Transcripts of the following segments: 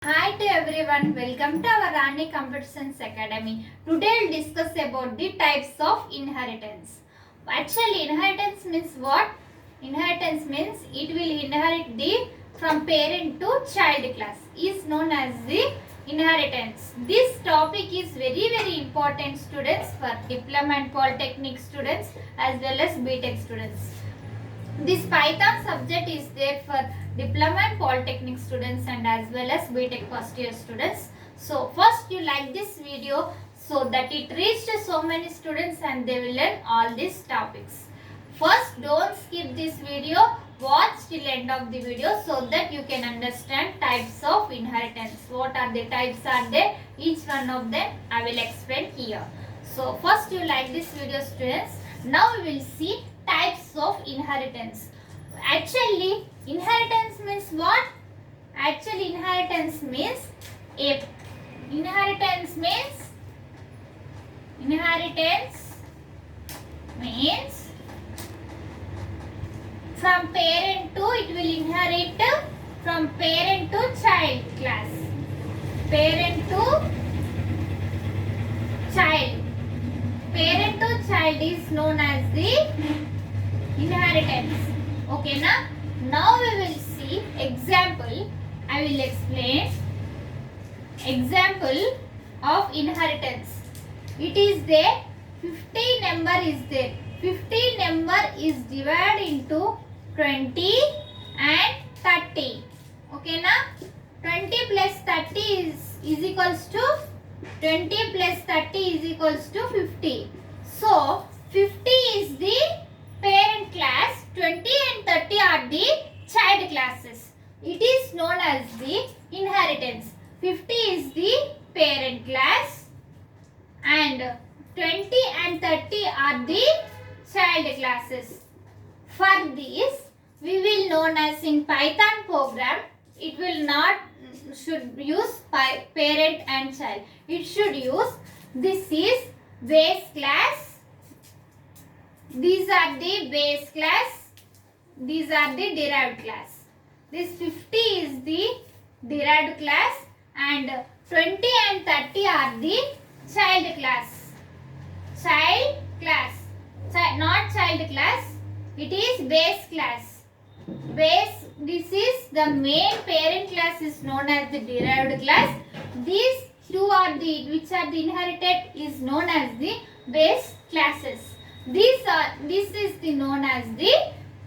Hi to everyone, welcome to our Rani Computer Science Academy. Today we'll discuss about the types of inheritance. Actually, inheritance means what? Inheritance means it will inherit the from parent to child class is known as the inheritance. This topic is very important students for diploma and polytechnic students as well as B.tech students. This Python subject is there for diploma and polytechnic students and as well as B.tech first year students. So first you like this video so that it reached so many students and they will learn all these topics. First don't skip this video, watch till end of the video so that you can understand types of inheritance. What are the types are there? Each one of them I will explain here. So first you like this video students. Now we will see types of inheritance. Actually, inheritance means what? Actually, inheritance means inheritance means from parent to it will inherit from parent to child class. Parent to child. Parent to child is known as the inheritance. Okay, now we will see example. I will explain example of inheritance. It is there 50 number is there. 50 number is divided into 20 and 30. Okay, 20 plus 30 is equals to 20 plus 30 is equals to 50. So 50 is the parent class, 20 and 30 are the child classes. It is known as the inheritance. 50 is the parent class and 20 and 30 are the child classes. For this, we will known as in Python program, it will not should use parent and child. It should use this is base class. These are the base class. These are the derived class. This 50 is the derived class and 20 and 30 are the child class. Child class. Not child class. It is base class. Base. This is the main parent class is known as the derived class. These two are the which are the inherited is known as the base classes. This is the known as the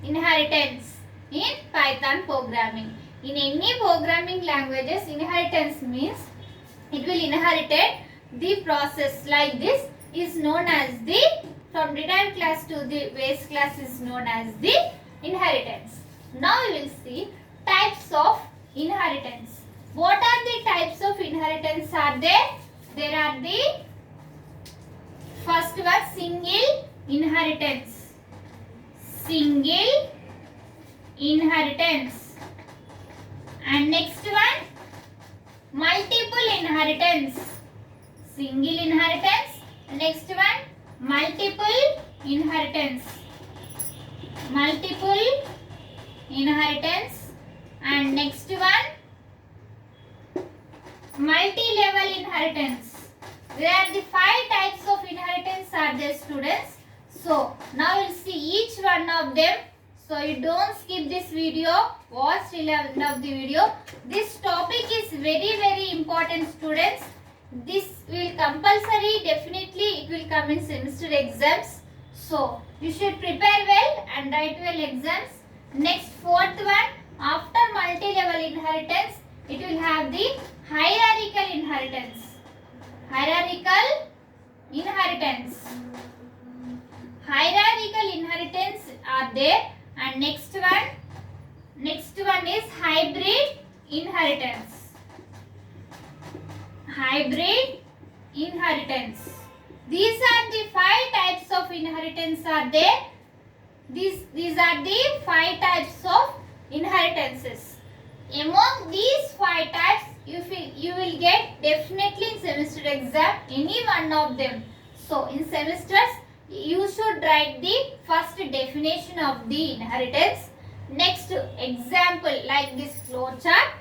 inheritance in Python programming. In any programming languages, inheritance means it will inherit the process like this is known as the from derived class to the base class is known as the inheritance. Now we will see types of inheritance. What are the types of inheritance are there? There are the first one single inheritance. Single inheritance. And next one multiple inheritance. Single inheritance. Next one multiple inheritance. Multiple inheritance. And next one multi-level inheritance. There are the 5 types of inheritance are there students. So now we'll see each one of them. So you don't skip this video. Watch till end of the video. This topic is very important students. This will compulsory definitely it will come in semester exams. So you should prepare well and write well exams. Next fourth one after multi-level inheritance it will have the hierarchical inheritance. Hierarchical inheritance. Hierarchical inheritance are there and next one is hybrid inheritance. Hybrid inheritance. These are the 5 types of inheritance are there. These are the 5 types of inheritances. Among these 5 types you will get definitely in semester exam any one of them. So in semesters you should write the first definition of the inheritance. Next example like this flow chart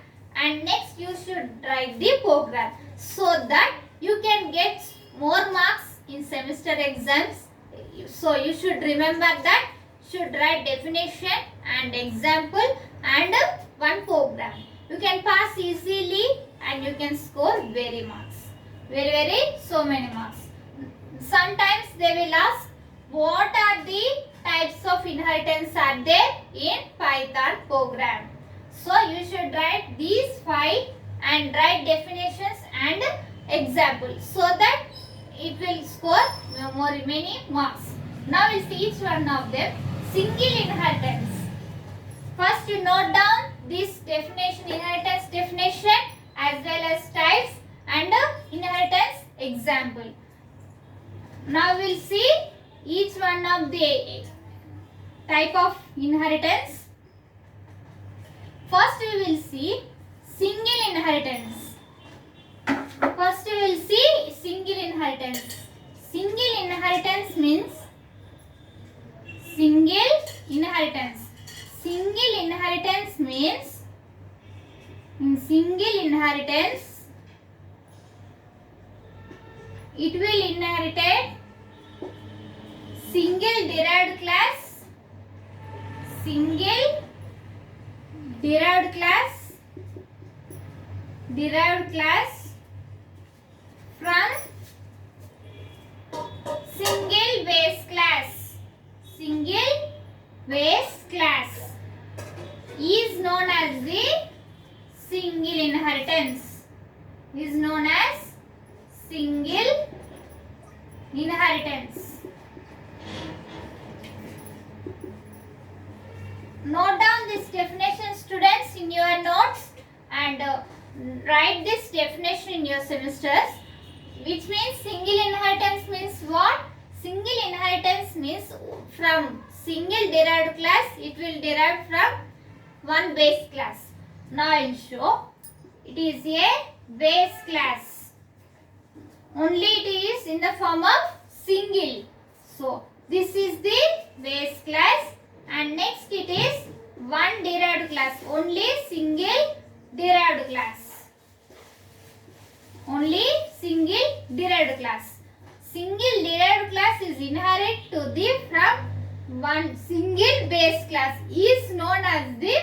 and next you should write the program, so that you can get more marks in semester exams. So you should remember that, should write definition and example and one program. You can pass easily and you can score very marks, very so many marks. Sometimes they will ask what are the types of inheritance are there in Python program. So you should write these 5 and write definitions and examples, so that it will score many marks. Now we'll see each one of them. Single inheritance. First you note down this definition, inheritance definition as well as types and inheritance example. Now we'll see each one of the type of inheritance. First we will see single inheritance. First we will see single inheritance. Single inheritance means single inheritance. Single inheritance means, in single inheritance it will inherit single derived class, single derived class from single base class. Single base class is known as the single inheritance. Is known as single inheritance. Note down this definition, students, in your notes, and write this definition in your semesters. Which means single inheritance means what? Single inheritance means from single derived class it will derive from one base class. Now I will show. It is a base class. Only it is in the form of single. So this is the base class, and next it is one derived class. Only single derived class. Only single derived class. Single derived class is inherit to the from one single base class is known as the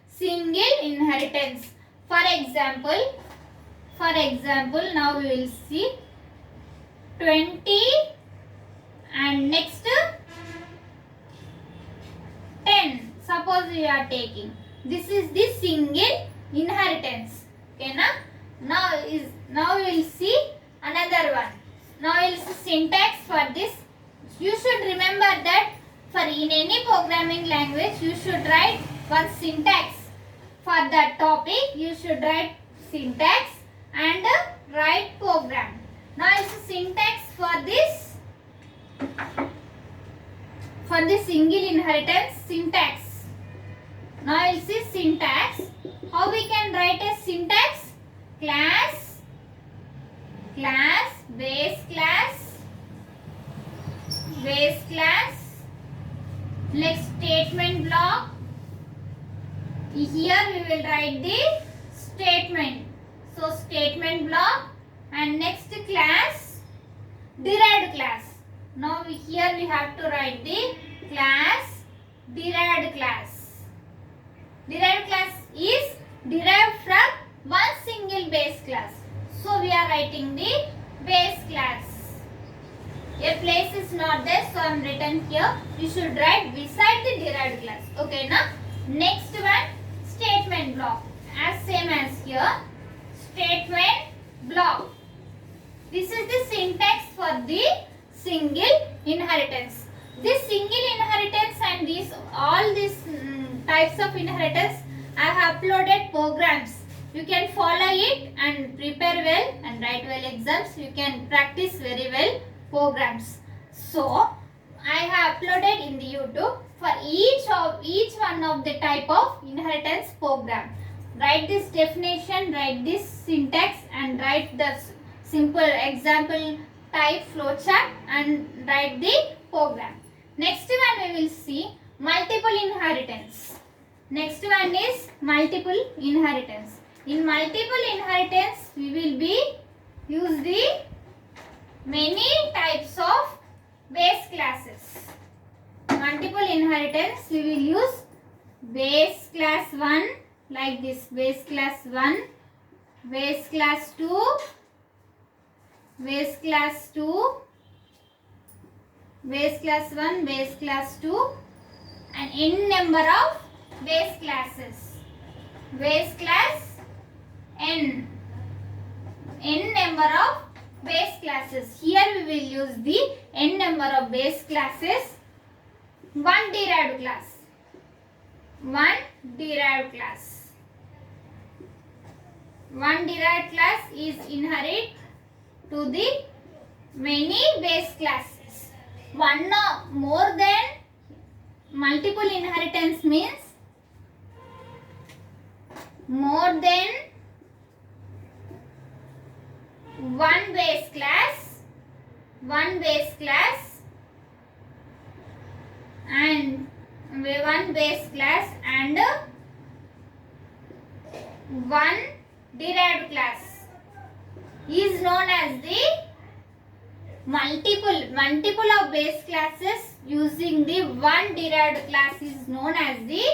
single inheritance. For example, now we will see 20 and next 10. Suppose we are taking. This is the single inheritance. Okay, na? Now we will see another one. Now we will see syntax for this. You should remember that for in any programming language you should write one syntax. For that topic you should write syntax and write program. Now it's a syntax for this, for the single inheritance syntax. Now you'll see syntax. How we can write a syntax? Class, base class, next statement block. Here we will write the statement. So statement block, and next class, derived class. Now here we have to write the class, derived class. Derived class is derived from one single base class. So we are writing the base class. A place is not there, so I am written here. You should write beside the derived class. Okay, now next one, statement block. As same as here, statement block. This is the syntax for the single inheritance. This single inheritance and all these types of inheritance, I have uploaded programs. You can follow it and prepare well and write well exams. You can practice very well programs. So I have uploaded in the YouTube for each one of the type of inheritance program. Write this definition, write this syntax, and write the simple example type flowchart and write the program. Next one we will see multiple inheritance. Next one is multiple inheritance. In multiple inheritance, we will be use the many types of base classes. Multiple inheritance, we will use base class 1 like this, base class 1, base class 2, base class 2, base class 1, base class 2, and n number of base classes. Base class n number of base classes. Here we will use the n number of base classes. One derived class. One derived class. One derived class is inherit to the many base classes. One or more than multiple inheritance means more than one base class and one base class and one derived class is known as the multiple of base classes using the one derived class is known as the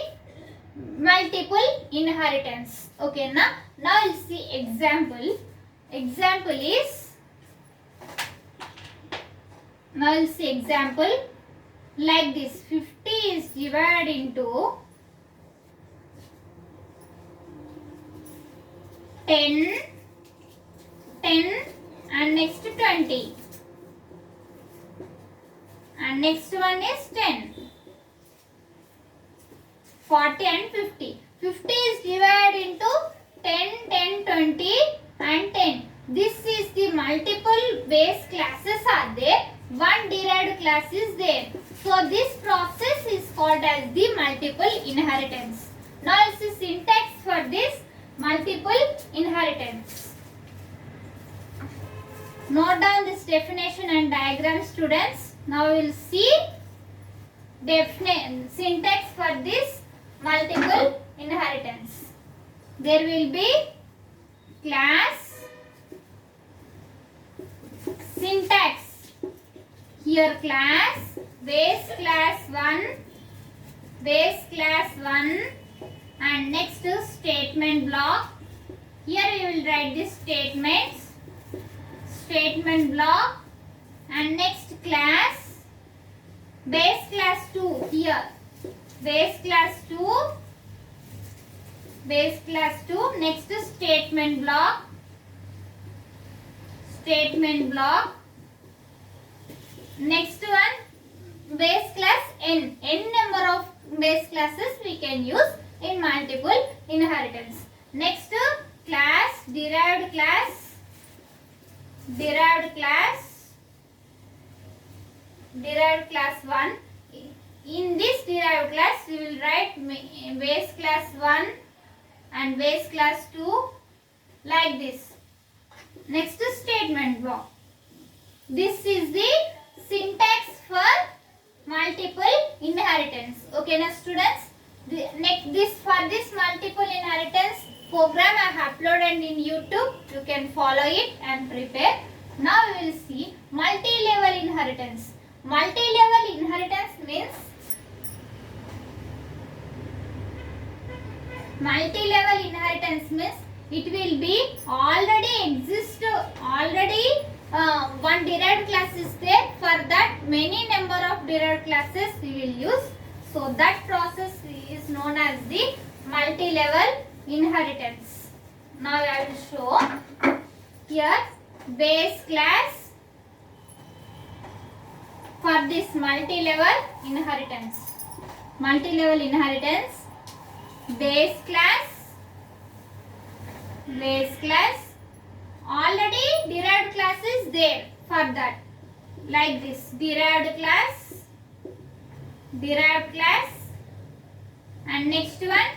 multiple inheritance. Okay, now we'll see example. Example is, now we'll see example like this. 50 is divided into 10 and next 20 and next one is 10, 40 and 50. 50 is divided into 10, 10, 20 and 10. This is the multiple base classes are there. One derived class is there. So this process is called as the multiple inheritance. Now it's the syntax for this multiple inheritance. Note down this definition and diagram, students. Now we will see syntax for this multiple inheritance. There will be class, syntax. Here class, base class 1, and next statement block. Here we will write the statements, statement block, and next class, base class 2 here, base class 2, next statement block, next one base class n number of base classes we can use in multiple inheritance. Next class, derived class, derived class 1. In this derived class we will write base class 1 and base class 2 like this. Next statement block. This is the syntax for multiple inheritance. Okay now students, for this multiple inheritance program I have uploaded in YouTube. You can follow it and prepare. Now we will see multi-level inheritance. Multi-level inheritance means it will be one derived class is there. For that many number of derived classes we will use. So that process is known as the multi-level inheritance. Now I will show here base class for this multi-level inheritance. Multi-level inheritance, base class, already derived class is there for that. Like this, derived class, and next one,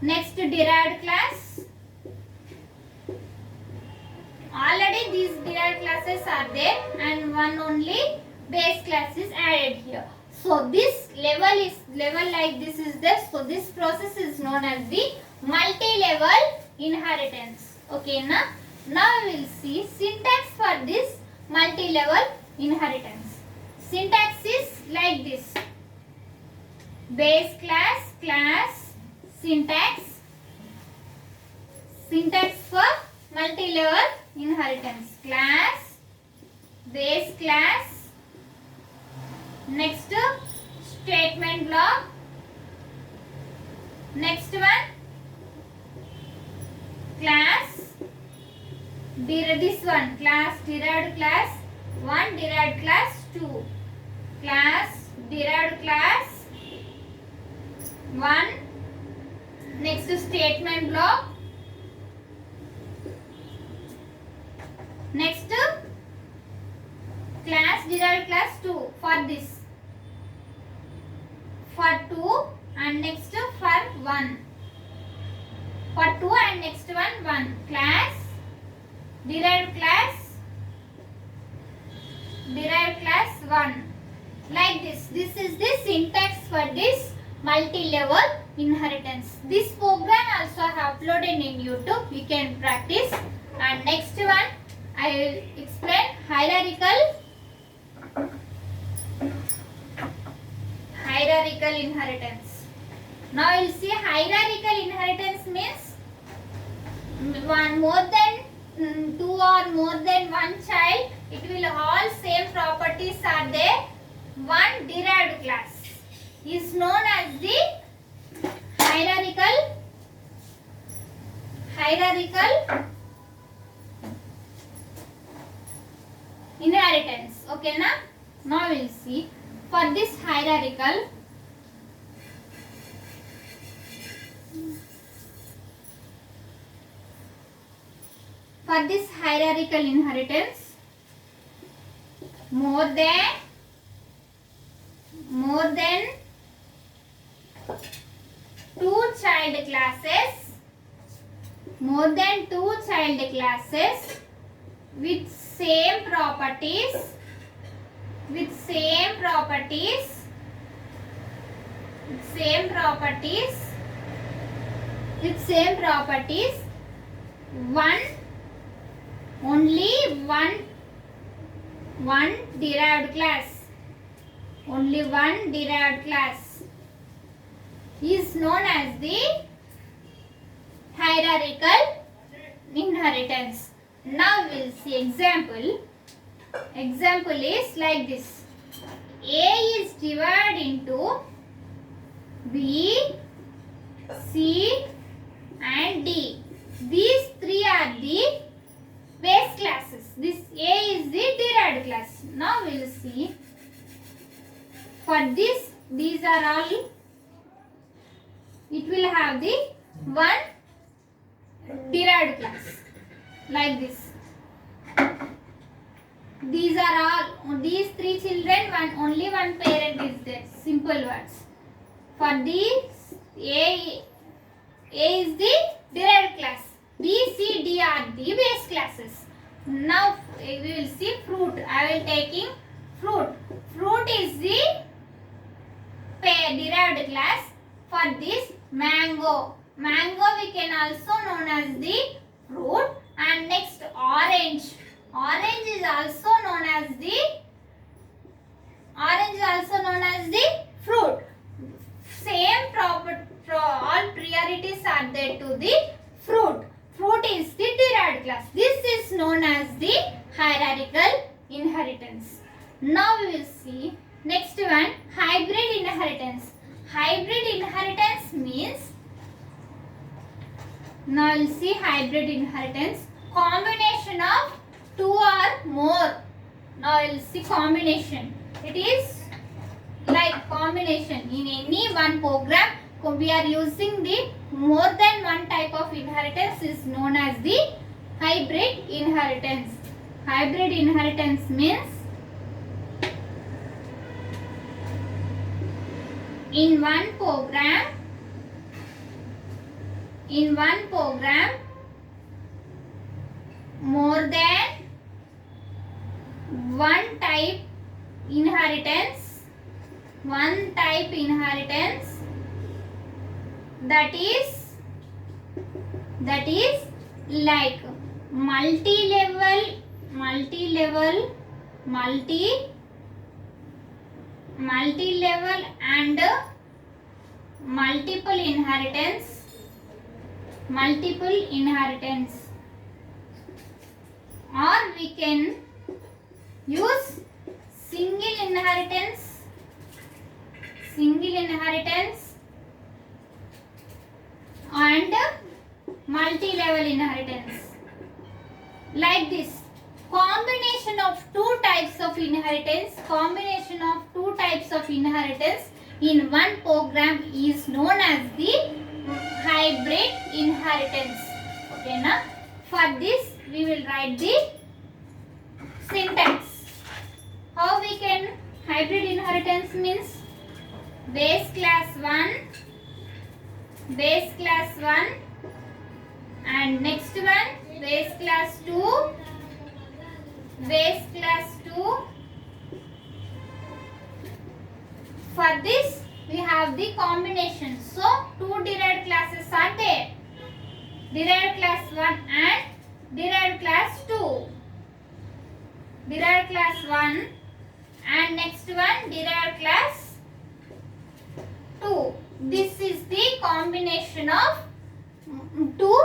next derived class. Already these derived classes are there and one only base class is added here. So this level like this is there. So this process is known as the multi-level inheritance. Okay, now we will see syntax for this multi-level inheritance. Syntax is like this: base class, class, syntax. Syntax for multi-level inheritance: class, base class. Next, statement block. Next one, class. This one, class, derived class 1, derived class 2. Class, derived class 1. Next, statement block. Next, class, derived class 2 for this. For 2 and next for 1. For 2 and next one 1. Class, derived class 1. Like this. This is the syntax for this multi-level inheritance. This program also I have uploaded in YouTube. You can practice. And next one I will explain hierarchical inheritance. Now you will see hierarchical inheritance means more than 2 or more than 1 child, it will all same properties are there. One derived class is known as the hierarchical inheritance. Okay, now we will see for this hierarchical inheritance, more than 2 child classes, with same properties, only one derived class, is known as the hierarchical inheritance. Now we will see example. Example is like this: A is divided into B, C and D. These three are the base classes. This A is the derived class. Now we will see for this, these are all, it will have the one derived class like this. These are all, these 3 children, only one parent is there. Simple words. For these, A is the derived class. B, C, D are the base classes. Now we will see fruit. I will taking fruit. Fruit is the derived class. For this, mango. Mango we can also known as the fruit. And next, orange. Orange is also known as the fruit. Same all priorities are there to the fruit. Fruit is the derived class. This is known as the hierarchical inheritance. Now we will see next one, hybrid inheritance. Hybrid inheritance means, now we will see hybrid inheritance, combination of 2 or more. Now we will see combination. It is like combination. In any one program, we are using the more than one type of inheritance is known as the hybrid inheritance. Hybrid inheritance means in one program more than one type inheritance one type inheritance, that is like multi-level and multiple inheritance, or we can use single inheritance and multi-level inheritance. Like this, combination of two types of inheritance in one program is known as the hybrid inheritance. Okay na? For this we will write the syntax. How we can hybrid inheritance means base class 1 and next one base class 2. For this we have the combination. So two derived classes are there. Derived class 1 and derived class 2. Derived class 1 and next one derived class 2. This is the combination of two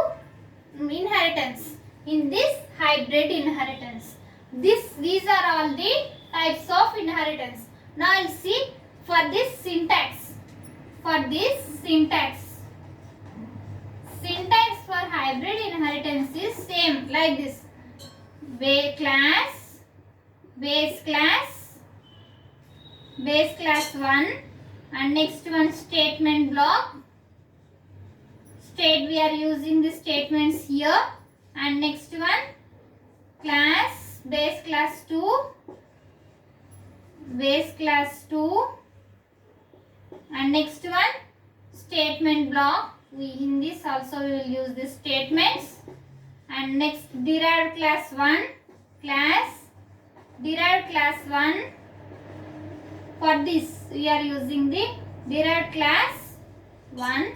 inheritance in this hybrid inheritance. These are all the types of inheritance. Now I'll see for this syntax. Syntax for hybrid inheritance is same like this. Base class 1 and next one statement block. We are using the statements here, and next one base class 2 and next one statement block. In this also we will use the statements, and next derived class 1 for this we are using the derived class 1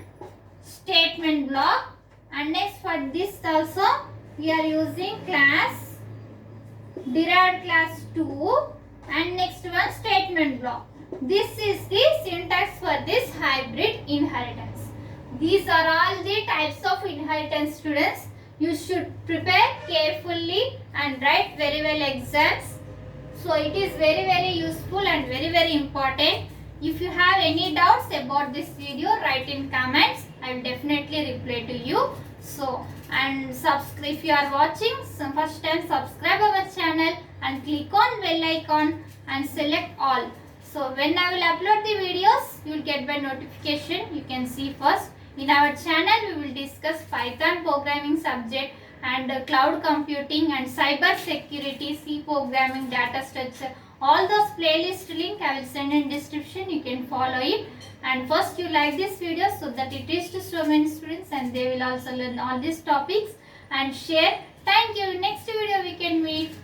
statement block, and next for this also we are using derived class 2 and next one statement block. This is the syntax for this hybrid inheritance. These are all the types of inheritance, students. You should prepare carefully and write very well exams. So it is very useful and very important. If you have any doubts about this video, write in comments. I will definitely reply to you. So, and subscribe if you are watching first time, subscribe our channel and click on bell icon and select all. So when I will upload the videos, you will get by notification. You can see first. In our channel, we will discuss Python programming subject and cloud computing and cyber security, C programming, data structure. All those playlist link I will send in description. You can follow it. And first you like this video so that it reaches to so many students and they will also learn all these topics, and share. Thank you. Next video we can meet.